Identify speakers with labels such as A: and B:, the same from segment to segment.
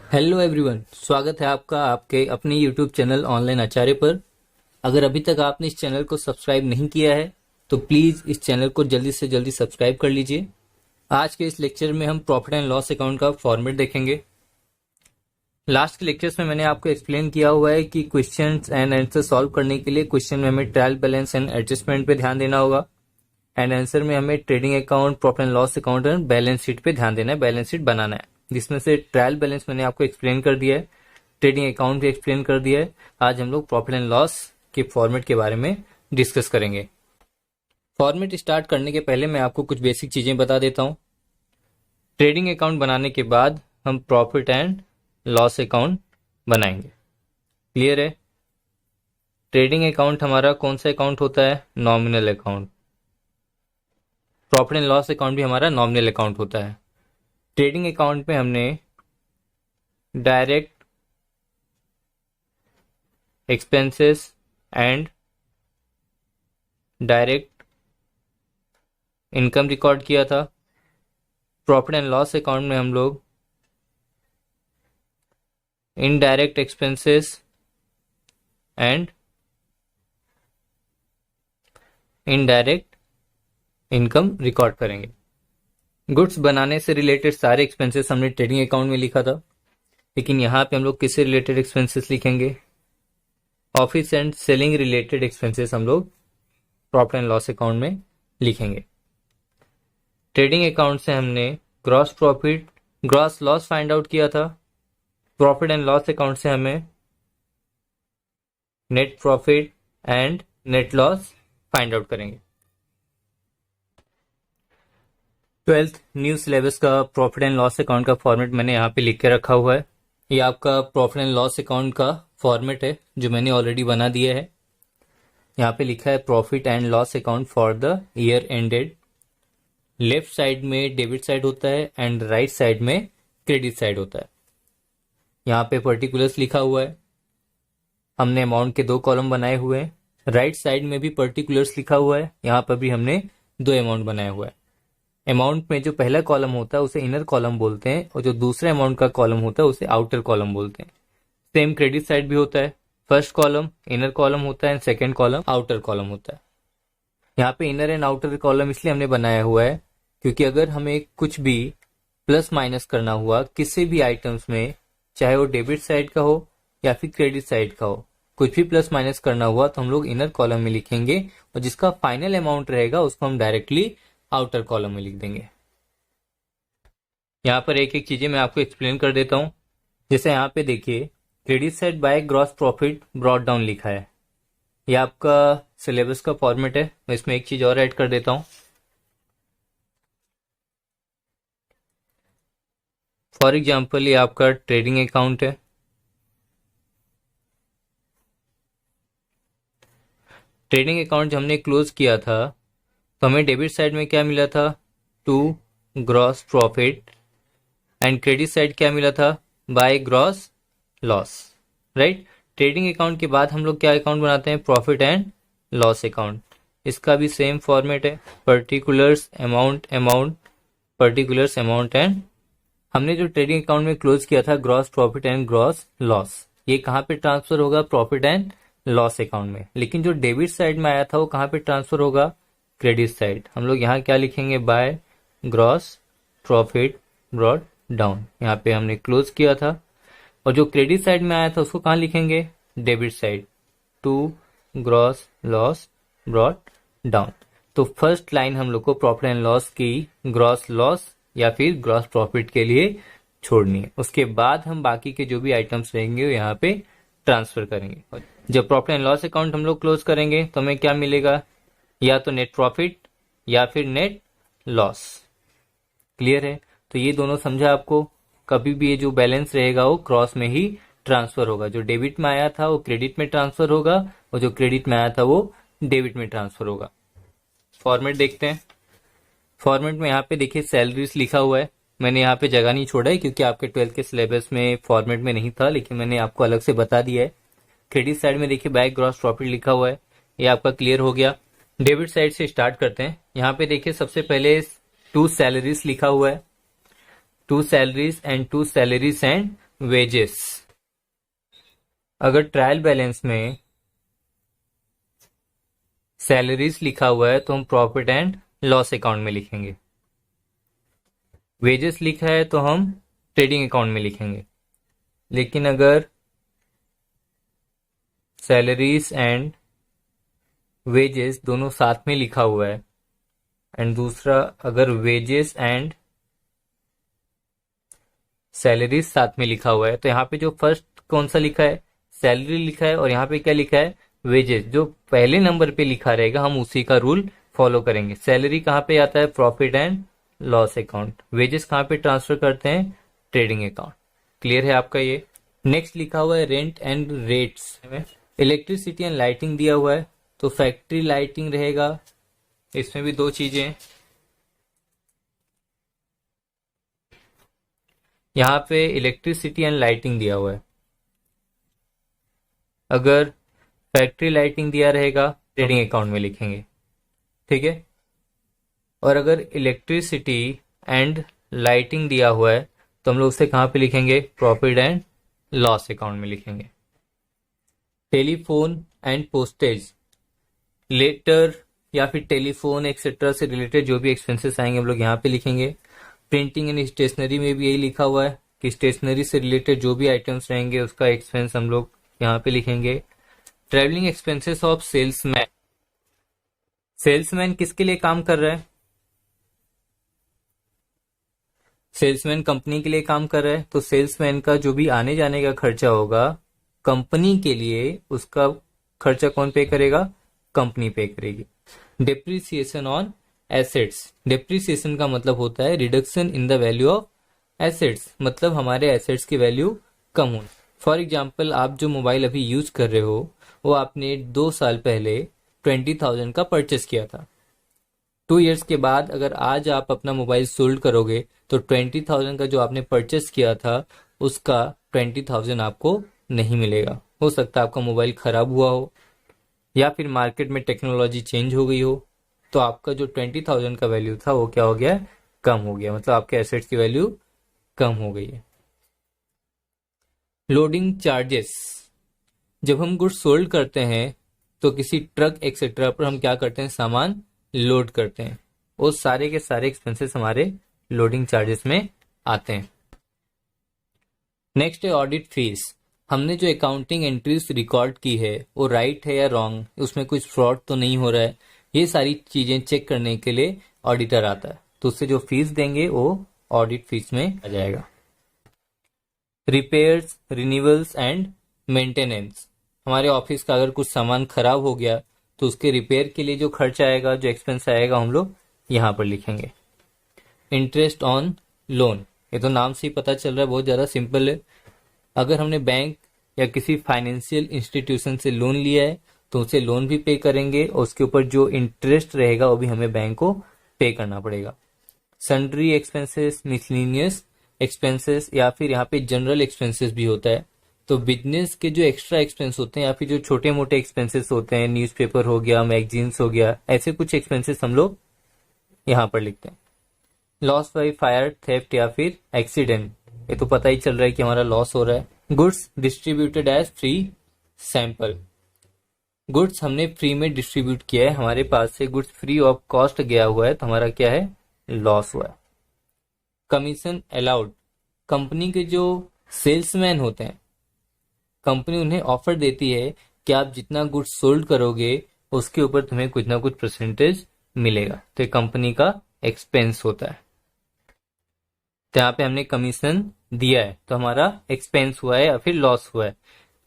A: Hello everyone, स्वागत है आपका आपके अपने यूट्यूब चैनल ऑनलाइन आचार्य पर। अगर अभी तक आपने इस चैनल को सब्सक्राइब नहीं किया है तो प्लीज़ इस चैनल को जल्दी से जल्दी सब्सक्राइब कर लीजिए। आज के इस लेक्चर में हम प्रॉफिट एंड लॉस अकाउंट का फॉर्मेट देखेंगे। लास्ट के लेक्चर्स में मैंने आपको एक्सप्लेन किया हुआ है कि क्वेश्चंस एंड आंसर सॉल्व करने के लिए क्वेश्चन में हमें ट्रायल बैलेंस एंड एडजस्टमेंट पे ध्यान देना होगा एंड आंसर में हमें trading account, profit and loss account and balance sheet पे ध्यान देना है, बैलेंस शीट बनाना है, जिसमें से ट्रायल बैलेंस मैंने आपको एक्सप्लेन कर दिया है, ट्रेडिंग अकाउंट भी एक्सप्लेन कर दिया है। आज हम लोग प्रॉफिट एंड लॉस के फॉर्मेट के बारे में डिस्कस करेंगे। फॉर्मेट स्टार्ट करने के पहले मैं आपको कुछ बेसिक चीजें बता देता हूँ। ट्रेडिंग अकाउंट बनाने के बाद हम प्रॉफिट एंड लॉस अकाउंट बनाएंगे। क्लियर है? ट्रेडिंग अकाउंट हमारा कौन सा अकाउंट होता है? Nominal account. Profit and loss account भी हमारा नॉमिनल अकाउंट होता है। ट्रेडिंग अकाउंट में हमने direct expenses and direct income record किया था। प्रॉफिट एंड लॉस अकाउंट में हम लोग indirect expenses and indirect income record करेंगे। गुड्स बनाने से रिलेटेड सारे एक्सपेंसेस हमने ट्रेडिंग अकाउंट में लिखा था, लेकिन यहाँ पे हम लोग किससे रिलेटेड एक्सपेंसेस लिखेंगे? Office and selling related expenses हम लोग प्रॉफिट एंड लॉस अकाउंट में लिखेंगे। ट्रेडिंग अकाउंट से हमने gross profit, gross loss find out किया था। प्रॉफिट एंड लॉस अकाउंट से हमें net profit and net loss find out करेंगे। 12th न्यू सिलेबस का प्रॉफिट एंड लॉस अकाउंट का फॉर्मेट मैंने यहाँ पे लिख के रखा हुआ है। ये आपका प्रॉफिट एंड लॉस अकाउंट का फॉर्मेट है जो मैंने ऑलरेडी बना दिया है। यहाँ पे लिखा है profit and loss account for the year ended. Left side में डेबिट साइड होता है एंड राइट साइड में क्रेडिट साइड होता है। यहाँ पे पर्टिकुलर्स लिखा हुआ है। हमने अमाउंट के 2 कॉलम बनाए हुए हैं। राइट साइड में भी पर्टिकुलर्स लिखा हुआ है। यहाँ पर भी हमने 2 अमाउंट बनाया हुआ है। अमाउंट में जो पहला कॉलम होता है उसे इनर कॉलम बोलते हैं और जो दूसरा अमाउंट का कॉलम होता है उसे आउटर कॉलम बोलते हैं। सेम क्रेडिट साइड भी होता है। फर्स्ट कॉलम इनर कॉलम होता है and second column outer column होता है। यहाँ पे इनर एंड आउटर कॉलम इसलिए हमने बनाया हुआ है क्योंकि अगर हमें कुछ भी प्लस माइनस करना हुआ किसी भी आइटम्स में, चाहे वो डेबिट साइड का हो या फिर क्रेडिट साइड का हो, कुछ भी प्लस माइनस करना हुआ तो हम लोग इनर कॉलम में लिखेंगे और जिसका फाइनल अमाउंट रहेगा उसको हम डायरेक्टली आउटर कॉलम में लिख देंगे। यहाँ पर एक एक चीजें मैं आपको एक्सप्लेन कर देता हूँ। जैसे यहाँ पे देखिए credit side by gross profit brought down लिखा है। यह आपका सिलेबस का फॉर्मेट है। मैं इसमें एक चीज और ऐड कर देता हूँ। फॉर एग्जाम्पल ये आपका ट्रेडिंग अकाउंट है। ट्रेडिंग अकाउंट जब हमने क्लोज किया था तो हमें डेबिट साइड में क्या मिला था? 2 gross profit and credit side क्या मिला था? By gross loss. Right? Trading account के बाद हम लोग क्या अकाउंट बनाते हैं? Profit and loss account. इसका भी सेम फॉर्मेट है। Particulars amount amount, particulars amount and हमने जो ट्रेडिंग अकाउंट में क्लोज किया था gross profit and gross loss, ये कहाँ पे ट्रांसफर होगा? प्रॉफिट एंड लॉस अकाउंट में। लेकिन जो डेबिट साइड में आया था वो कहाँ पे ट्रांसफर होगा? Credit side. हम लोग यहाँ क्या लिखेंगे? By gross profit brought down. यहाँ पे हमने क्लोज किया था और जो क्रेडिट साइड में आया था उसको कहाँ लिखेंगे? Debit side. 2 gross loss brought down. तो फर्स्ट लाइन हम लोग को प्रॉफिट एंड लॉस की ग्रॉस लॉस या फिर ग्रॉस प्रॉफिट के लिए छोड़नी है। उसके बाद हम बाकी के जो भी आइटम्स रहेंगे वो यहाँ पे ट्रांसफर करेंगे। जब प्रॉफिट एंड लॉस अकाउंट हम लोग क्लोज करेंगे तो हमें क्या मिलेगा? या तो नेट प्रॉफिट या फिर नेट लॉस। क्लियर है? तो ये दोनों समझा आपको। कभी भी ये जो बैलेंस रहेगा वो क्रॉस में ही ट्रांसफर होगा। जो डेबिट में आया था वो क्रेडिट में ट्रांसफर होगा और जो क्रेडिट में आया था वो डेबिट में ट्रांसफर होगा। फॉर्मेट देखते हैं। फॉर्मेट में यहाँ पे देखिए सैलरीज लिखा हुआ है। मैंने यहाँ पे जगह नहीं छोड़ा है क्योंकि आपके 12th के सिलेबस में फॉर्मेट में नहीं था, लेकिन मैंने आपको अलग से बता दिया है। क्रेडिट साइड में देखिए बाय ग्रॉस प्रॉफिट लिखा हुआ है, ये आपका क्लियर हो गया। डेबिट साइड से स्टार्ट करते हैं। यहाँ पे देखिए सबसे पहले 2 सैलरीज लिखा हुआ है। 2 salaries and 2 salaries and wages. अगर ट्रायल बैलेंस में सैलरीज लिखा हुआ है तो हम प्रॉफिट एंड लॉस अकाउंट में लिखेंगे। वेजेस लिखा है तो हम ट्रेडिंग अकाउंट में लिखेंगे। लेकिन अगर सैलरीज एंड वेजेस दोनों साथ में लिखा हुआ है एंड दूसरा अगर वेजेस एंड सैलरीज साथ में लिखा हुआ है तो यहाँ पे जो फर्स्ट कौन सा लिखा है, सैलरी लिखा है, और यहाँ पे क्या लिखा है, वेजेस। जो पहले नंबर पे लिखा रहेगा हम उसी का रूल फॉलो करेंगे। सैलरी कहाँ पे आता है, profit and loss account. Wages कहाँ पे ट्रांसफर करते हैं, ट्रेडिंग अकाउंट। क्लियर है आपका ये। नेक्स्ट लिखा हुआ है रेंट एंड रेट्स में इलेक्ट्रिसिटी एंड लाइटिंग दिया हुआ है तो फैक्ट्री लाइटिंग रहेगा। इसमें भी दो चीजें हैं, यहाँ पे इलेक्ट्रिसिटी एंड लाइटिंग दिया हुआ है। अगर फैक्ट्री लाइटिंग दिया रहेगा ट्रेडिंग अकाउंट में लिखेंगे, ठीक है। और अगर इलेक्ट्रिसिटी एंड लाइटिंग दिया हुआ है तो हम लोग उसे कहाँ पे लिखेंगे, प्रॉफिट एंड लॉस अकाउंट में लिखेंगे। टेलीफोन एंड पोस्टेज, लेटर या फिर टेलीफोन एक्सेट्रा से रिलेटेड जो भी एक्सपेंसेस आएंगे हम लोग यहाँ पे लिखेंगे। प्रिंटिंग एंड स्टेशनरी में भी यही लिखा हुआ है कि स्टेशनरी से रिलेटेड जो भी आइटम्स रहेंगे उसका एक्सपेंस हम लोग यहाँ पे लिखेंगे। Travelling expenses of salesman, salesman किसके लिए काम कर रहा है, सेल्समैन कंपनी के लिए काम कर रहा है तो सेल्समैन का जो भी आने जाने का खर्चा होगा कंपनी के लिए, उसका खर्चा कौन पे करेगा, कंपनी पे करेगी। डेप्रिसिएशन ऑन एसेट्स, डेप्रिसिएशन का मतलब होता है reduction in the value of assets, मतलब हमारे एसेट्स की वैल्यू कम होना। फॉर एग्जाम्पल आप जो मोबाइल अभी यूज कर रहे हो वो आपने 2 साल पहले 20,000 का परचेस किया था। 2 इयर्स के बाद अगर आज आप अपना मोबाइल सोल्ड करोगे तो 20,000 का जो आपने परचेस किया था उसका 20,000 आपको नहीं मिलेगा। हो सकता है आपका मोबाइल खराब हुआ हो या फिर मार्केट में टेक्नोलॉजी चेंज हो गई हो तो आपका जो 20,000 का वैल्यू था वो क्या हो गया, कम हो गया, मतलब आपके एसेट्स की वैल्यू कम हो गई है। लोडिंग चार्जेस, जब हम गुड्स सोल्ड करते हैं तो किसी ट्रक एक्सेट्रा पर हम क्या करते हैं, सामान लोड करते हैं, वो सारे के सारे एक्सपेंसेस हमारे लोडिंग चार्जेस में आते हैं। नेक्स्ट है ऑडिट फीस, हमने जो अकाउंटिंग एंट्रीज रिकॉर्ड की है वो राइट है या रॉन्ग, उसमें कुछ फ्रॉड तो नहीं हो रहा है, ये सारी चीजें चेक करने के लिए ऑडिटर आता है तो उससे जो फीस देंगे वो ऑडिट फीस में आ जाएगा। रिपेयर्स, रिन्यूअल्स एंड मेंटेनेंस, हमारे ऑफिस का अगर कुछ सामान खराब हो गया तो उसके रिपेयर के लिए जो खर्चा आएगा, जो एक्सपेंस आएगा, हम लोग यहाँ पर लिखेंगे। इंटरेस्ट ऑन लोन, ये तो नाम से ही पता चल रहा है बहुत ज्यादा सिंपल है। अगर हमने बैंक या किसी फाइनेंशियल इंस्टीट्यूशन से लोन लिया है तो उसे लोन भी पे करेंगे और उसके ऊपर जो इंटरेस्ट रहेगा वो भी हमें बैंक को पे करना पड़ेगा। सन्ड्री एक्सपेंसेस, मिसलिनियस एक्सपेंसेस या फिर यहाँ पे जनरल एक्सपेंसेस भी होता है। तो बिजनेस के जो एक्स्ट्रा एक्सपेंस होते हैं या फिर जो छोटे मोटे एक्सपेंसेस होते हैं, न्यूज़पेपर हो गया, मैगजीन्स हो गया, ऐसे कुछ एक्सपेंसेस हम लोग यहाँ पर लिखते हैं। लॉस बाई फायर, थेफ्ट या फिर एक्सीडेंट, ये तो पता ही चल रहा है कि हमारा लॉस हो रहा है। Goods distributed as free sample, goods हमने फ्री में डिस्ट्रीब्यूट किया है, हमारे पास से गुड्स फ्री ऑफ कॉस्ट गया हुआ है तो हमारा क्या है, लॉस हुआ है। कमीशन अलाउड, कंपनी के जो सेल्समैन होते हैं, कंपनी उन्हें ऑफर देती है कि आप जितना गुड्स सोल्ड करोगे उसके ऊपर तुम्हें कुछ ना कुछ परसेंटेज मिलेगा, तो ये कंपनी का एक्सपेंस होता है। तो यहाँ पे हमने कमीशन दिया है तो हमारा एक्सपेंस हुआ है या फिर लॉस हुआ है।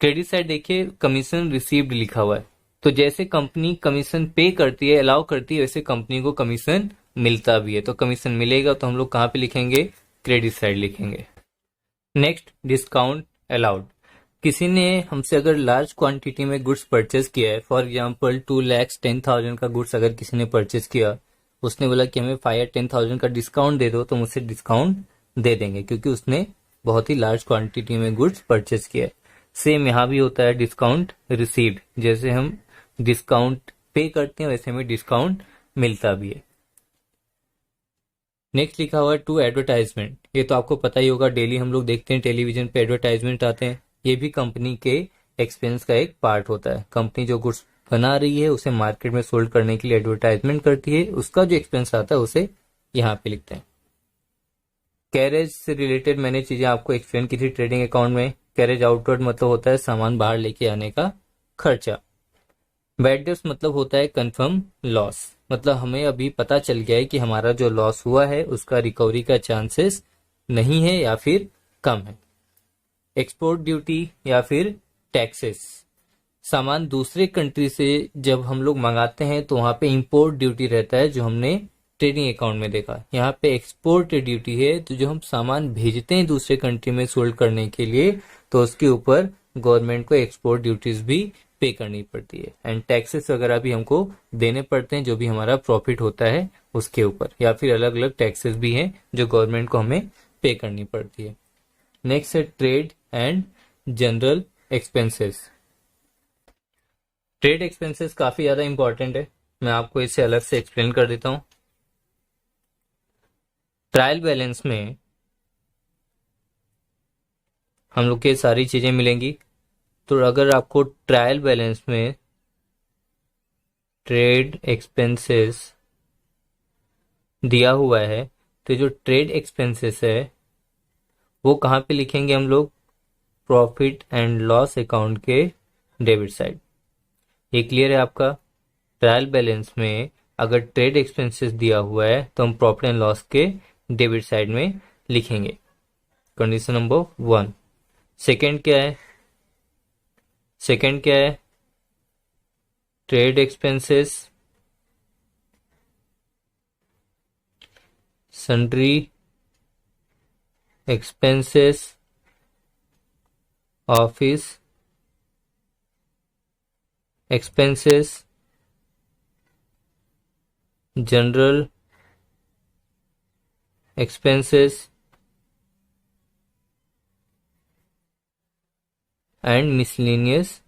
A: क्रेडिट साइड देखिए, कमीशन रिसीव्ड लिखा हुआ है, तो जैसे कंपनी कमीशन पे करती है, अलाउ करती है, वैसे कंपनी को कमीशन मिलता भी है, तो कमीशन मिलेगा तो हम लोग कहाँ पे लिखेंगे, क्रेडिट साइड लिखेंगे। नेक्स्ट, डिस्काउंट अलाउड, किसी ने हमसे अगर लार्ज क्वांटिटी में गुड्स परचेस किया है, फॉर एग्जांपल 2,10,000 का गुड्स अगर किसी ने परचेस किया, उसने बोला कि हमें 5 या 10,000 का डिस्काउंट दे दो, तो मुझसे डिस्काउंट दे देंगे क्योंकि उसने बहुत ही लार्ज क्वांटिटी में गुड्स परचेस किया है। सेम यहाँ भी होता है डिस्काउंट रिसीव्ड, जैसे हम डिस्काउंट पे करते हैं वैसे हमें डिस्काउंट मिलता भी है। नेक्स्ट लिखा हुआ है टू एडवर्टाइजमेंट। ये तो आपको पता ही होगा, डेली हम लोग देखते हैं टेलीविजन पे एडवर्टाइजमेंट आते हैं। ये भी कंपनी के एक्सपेंस का एक पार्ट होता है। कंपनी जो गुड्स बना रही है उसे मार्केट में सोल्ड करने के लिए एडवर्टाइजमेंट करती है, उसका जो एक्सपेंस आता है उसे यहाँ पे लिखते हैं। कैरेज से रिलेटेड मैंने चीजें आपको एक्सप्लेन की थी ट्रेडिंग अकाउंट में। कैरेज आउटवर्ड मतलब होता है सामान बाहर लेके आने का खर्चा। बैड डेट्स मतलब होता है कंफर्म लॉस, मतलब हमें अभी पता चल गया है कि हमारा जो लॉस हुआ है उसका रिकवरी का चांसेस नहीं है या फिर कम है। एक्सपोर्ट ड्यूटी या फिर टैक्सेस, सामान दूसरे कंट्री से जब हम लोग मंगाते हैं तो वहां पे इंपोर्ट ड्यूटी रहता है, जो हमने ट्रेडिंग अकाउंट में देखा। यहाँ पे एक्सपोर्ट ड्यूटी है, तो जो हम सामान भेजते हैं दूसरे कंट्री में सोल्ड करने के लिए, तो उसके ऊपर गवर्नमेंट को एक्सपोर्ट ड्यूटीज भी पे करनी पड़ती है। एंड टैक्सेस वगैरह भी हमको देने पड़ते हैं, जो भी हमारा प्रॉफिट होता है उसके ऊपर, या फिर अलग अलग टैक्सेस भी हैं जो गवर्नमेंट को हमें पे करनी पड़ती है। नेक्स्ट है trade and general expenses. Trade expenses काफी ज्यादा इंपॉर्टेंट है, मैं आपको इसे अलग से एक्सप्लेन कर देता हूं। ट्रायल बैलेंस में हम लोग के सारी चीजें मिलेंगी। तो अगर आपको ट्रायल बैलेंस में ट्रेड एक्सपेंसेस दिया हुआ है, तो जो ट्रेड एक्सपेंसेस है वो कहाँ पे लिखेंगे हम लोग? प्रॉफिट एंड लॉस अकाउंट के डेबिट साइड। ये क्लियर है आपका? ट्रायल बैलेंस में अगर ट्रेड एक्सपेंसेस दिया हुआ है तो हम प्रॉफिट एंड लॉस के डेबिट साइड में लिखेंगे। Condition number 1। सेकंड क्या है? सेकंड क्या है? Trade expenses, sundry expenses, office expenses, general expenses and miscellaneous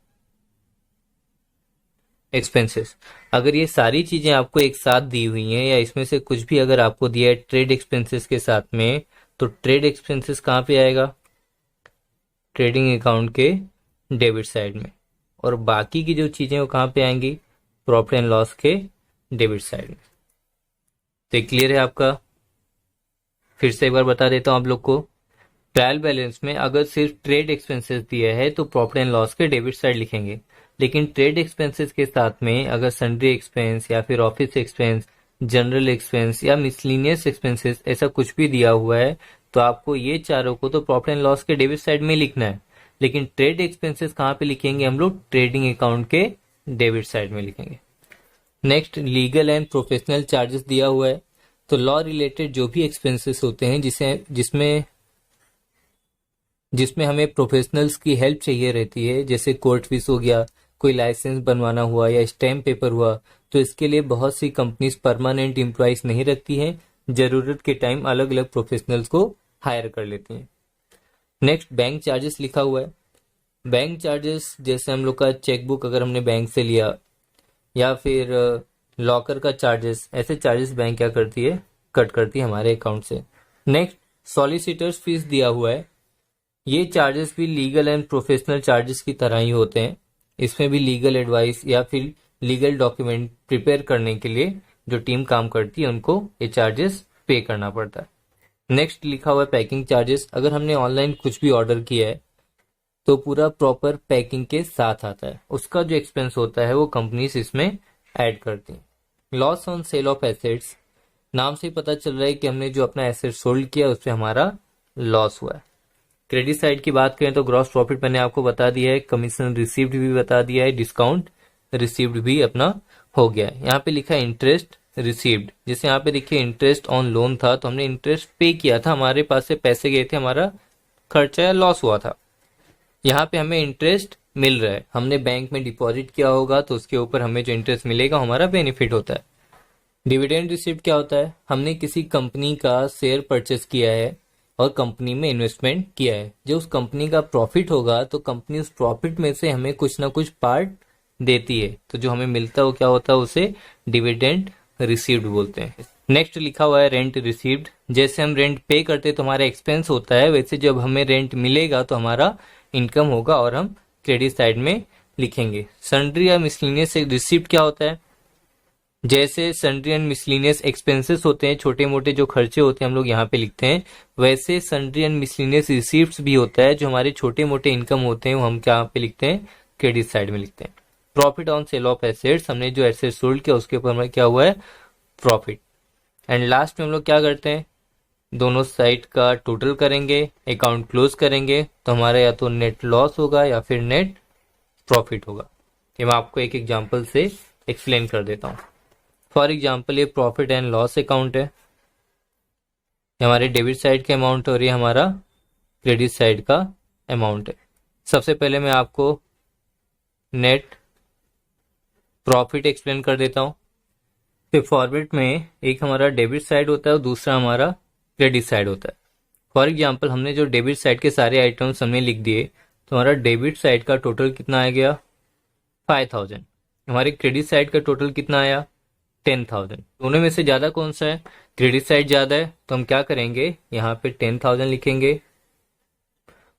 A: expenses. अगर ये सारी चीजें आपको एक साथ दी हुई हैं, या इसमें से कुछ भी अगर आपको दिया है ट्रेड एक्सपेंसेस के साथ में, तो ट्रेड एक्सपेंसेस कहाँ पे आएगा? ट्रेडिंग अकाउंट के डेबिट साइड में। और बाकी की जो चीजें वो कहाँ पे आएंगी? प्रॉफिट एंड लॉस के डेबिट साइड में। तो क्लियर है आपका? फिर से एक बार बता देता हूं आप लोग को। ट्रायल बैलेंस में अगर सिर्फ ट्रेड एक्सपेंसेस दिया है तो प्रॉफिट एंड लॉस के डेबिट साइड लिखेंगे, लेकिन ट्रेड एक्सपेंसेस के साथ में अगर सन्ड्री एक्सपेंस या फिर ऑफिस एक्सपेंस, जनरल एक्सपेंस या मिसलिनियस एक्सपेंसेस ऐसा कुछ भी दिया हुआ है, तो आपको ये चारों को तो प्रॉफिट एंड लॉस के डेबिट साइड में लिखना है। लेकिन ट्रेड एक्सपेंसेस कहाँ पे लिखेंगे हम लोग? ट्रेडिंग अकाउंट के डेबिट साइड में लिखेंगे। Next, legal and professional charges दिया हुआ है। तो लॉ रिलेटेड जो भी एक्सपेंसेस होते हैं जिसमें हमें प्रोफेशनल्स की हेल्प चाहिए रहती है, जैसे कोर्ट फीस हो गया, कोई लाइसेंस बनवाना हुआ या स्टैम्प पेपर हुआ, तो इसके लिए बहुत सी कंपनीज परमानेंट एम्प्लॉइज नहीं रखती हैं, जरूरत के टाइम अलग अलग प्रोफेशनल्स को हायर कर लेती हैं। नेक्स्ट, बैंक चार्जेस लिखा हुआ है। बैंक चार्जेस जैसे हम लोग का चेकबुक अगर हमने बैंक से लिया, या फिर लॉकर का चार्जेस, ऐसे चार्जेस बैंक क्या करती है? कट करती है हमारे अकाउंट से। नेक्स्ट, सॉलिसिटर्स फीस दिया हुआ है। ये चार्जेस भी लीगल एंड प्रोफेशनल चार्जेस की तरह ही होते हैं। इसमें भी लीगल एडवाइस या फिर लीगल डॉक्यूमेंट प्रिपेयर करने के लिए जो टीम काम करती है उनको ये चार्जेस पे करना पड़ता है। नेक्स्ट लिखा हुआ है पैकिंग चार्जेस। अगर हमने ऑनलाइन कुछ भी ऑर्डर किया है तो पूरा प्रॉपर पैकिंग के साथ आता है, उसका जो एक्सपेंस होता है वो कंपनीज इसमें ऐड करती हैं। Loss on sale of assets, नाम से ही पता चल रहा है कि हमने जो अपना एसेट सोल्ड किया उस पर हमारा लॉस हुआ है। क्रेडिट साइड की बात करें तो ग्रॉस प्रॉफिट मैंने आपको बता दिया है, कमीशन रिसीव्ड भी बता दिया है, डिस्काउंट रिसीव्ड भी अपना हो गया है। यहाँ पे लिखा है इंटरेस्ट रिसीव्ड, जैसे यहाँ पे देखिए इंटरेस्ट ऑन लोन था तो हमने इंटरेस्ट पे किया था, हमारे पास से पैसे गए थे, हमारा खर्चा या लॉस हुआ था। यहाँ पे हमें इंटरेस्ट मिल रहा है, हमने बैंक में डिपॉजिट किया होगा तो उसके ऊपर हमें जो इंटरेस्ट मिलेगा हमारा बेनिफिट होता है। डिविडेंड रिसीव्ड क्या होता है? हमने किसी कंपनी का शेयर परचेस किया है और कंपनी में इन्वेस्टमेंट किया है, जो उस कंपनी का प्रॉफिट होगा तो कंपनी उस प्रॉफिट में से हमें कुछ ना कुछ पार्ट देती है, तो जो हमें मिलता है वो क्या होता है? उसे डिविडेंड रिसीव्ड बोलते हैं। नेक्स्ट लिखा हुआ है रेंट रिसीव्ड। जैसे हम रेंट पे करते तो हमारा एक्सपेंस होता है, वैसे जब हमें रेंट मिलेगा तो हमारा इनकम होगा और हम क्रेडिट साइड में लिखेंगे। सन्ड्री या मिसलिनियस रिसीप्ट क्या होता है? जैसे सन्ड्री एंड मिसलिनियस एक्सपेंसेस होते हैं, छोटे मोटे जो खर्चे होते हैं हम लोग यहाँ पे लिखते हैं, वैसे सन्ड्री एंड मिसलिनियस रिसीप्ट्स भी होता है, जो हमारे छोटे मोटे इनकम होते हैं वो हम क्या पे लिखते हैं? क्रेडिट साइड में लिखते हैं। Profit on sale of assets, हमने जो एसेट सोल्ड किया उसके ऊपर हमारा क्या हुआ है? प्रॉफिट। एंड लास्ट में हम लोग क्या करते हैं? दोनों साइड का टोटल करेंगे, अकाउंट क्लोज करेंगे, तो हमारा या तो नेट लॉस होगा या फिर नेट प्रॉफिट होगा। ये मैं आपको एक एग्जांपल से एक्सप्लेन कर देता हूँ। फॉर एग्जांपल ये प्रॉफिट एंड लॉस अकाउंट है, ये हमारे डेबिट साइड का अमाउंट और ये हमारा क्रेडिट साइड का अमाउंट है। सबसे पहले मैं आपको नेट प्रॉफिट एक्सप्लेन कर देता हूँ। फिर फॉर्मेट में एक हमारा डेबिट साइड होता है और दूसरा हमारा क्रेडिट साइड होता है। फॉर एग्जांपल हमने जो डेबिट साइड के सारे आइटम्स हमने लिख दिए, तो हमारा डेबिट साइड का टोटल कितना आ गया? 5000। हमारे क्रेडिट साइड का टोटल कितना आया? 10,000। दोनों में से ज्यादा कौन सा है? क्रेडिट साइड ज्यादा है, तो हम क्या करेंगे? यहाँ पे 10,000 लिखेंगे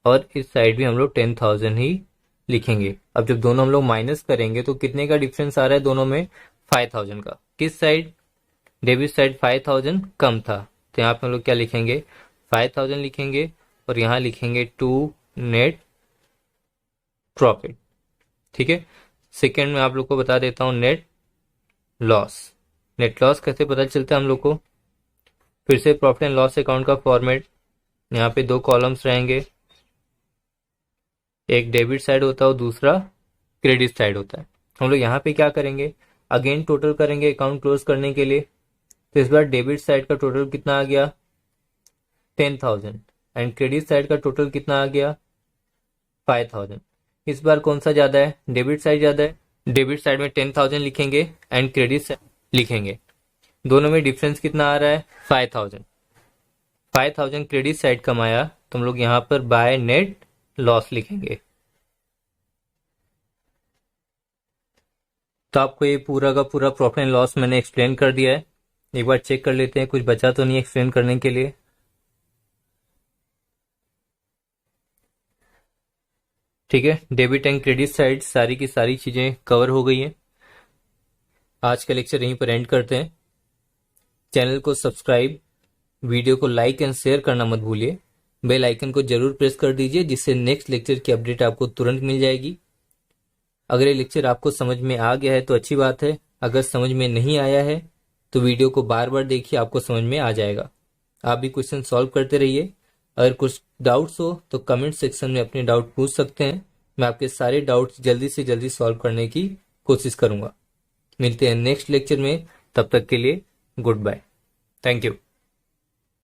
A: और इस साइड भी हम लोग 10,000 ही लिखेंगे। अब जब दोनों हम लोग माइनस करेंगे तो कितने का डिफरेंस आ रहा है दोनों में? 5,000 का। किस साइड? डेबिट साइड 5,000 कम था, तो यहाँ पे हम लोग क्या लिखेंगे? 5,000 लिखेंगे और यहाँ लिखेंगे टू नेट प्रॉफिट। ठीक है। सेकेंड में आप लोग को बता देता हूँ नेट लॉस। नेट लॉस कैसे पता चलता है हम लोग को? फिर से प्रॉफिट एंड लॉस अकाउंट का फॉर्मेट, यहाँ पे दो कॉलम्स रहेंगे, एक डेबिट साइड होता है और दूसरा क्रेडिट साइड होता है। हम लोग यहाँ पे क्या करेंगे? अगेन टोटल करेंगे अकाउंट क्लोज करने के लिए। तो इस बार डेबिट साइड का टोटल कितना आ गया? 10,000 एंड क्रेडिट साइड का टोटल कितना आ गया? 5,000। इस बार कौन सा ज्यादा है? डेबिट साइड ज्यादा है। डेबिट साइड में 10,000 लिखेंगे एंड क्रेडिट साइड लिखेंगे। दोनों में डिफरेंस कितना आ रहा है? 5,000। 5,000 क्रेडिट साइड कमाया, तो हम लोग यहाँ पर बाय नेट लॉस लिखेंगे। तो आपको ये पूरा का पूरा प्रॉफिट एंड लॉस मैंने एक्सप्लेन कर दिया है। एक बार चेक कर लेते हैं कुछ बचा तो नहीं एक्सप्लेन करने के लिए। ठीक है, डेबिट एंड क्रेडिट साइड सारी की सारी चीजें कवर हो गई हैं। आज का लेक्चर यहीं पर एंड करते हैं। चैनल को सब्सक्राइब, वीडियो को लाइक एंड शेयर करना मत भूलिए। बेल आइकन को जरूर प्रेस कर दीजिए, जिससे नेक्स्ट लेक्चर की अपडेट आपको तुरंत मिल जाएगी। अगर ये लेक्चर आपको समझ में आ गया है तो अच्छी बात है, अगर समझ में नहीं आया है तो वीडियो को बार बार देखिए, आपको समझ में आ जाएगा। आप भी क्वेश्चन सॉल्व करते रहिए। अगर कुछ डाउट्स हो तो कमेंट सेक्शन में अपने डाउट पूछ सकते हैं। मैं आपके सारे डाउट्स जल्दी से जल्दी सॉल्व करने की कोशिश करूंगा। मिलते हैं नेक्स्ट लेक्चर में, तब तक के लिए गुड बाय। Thank you.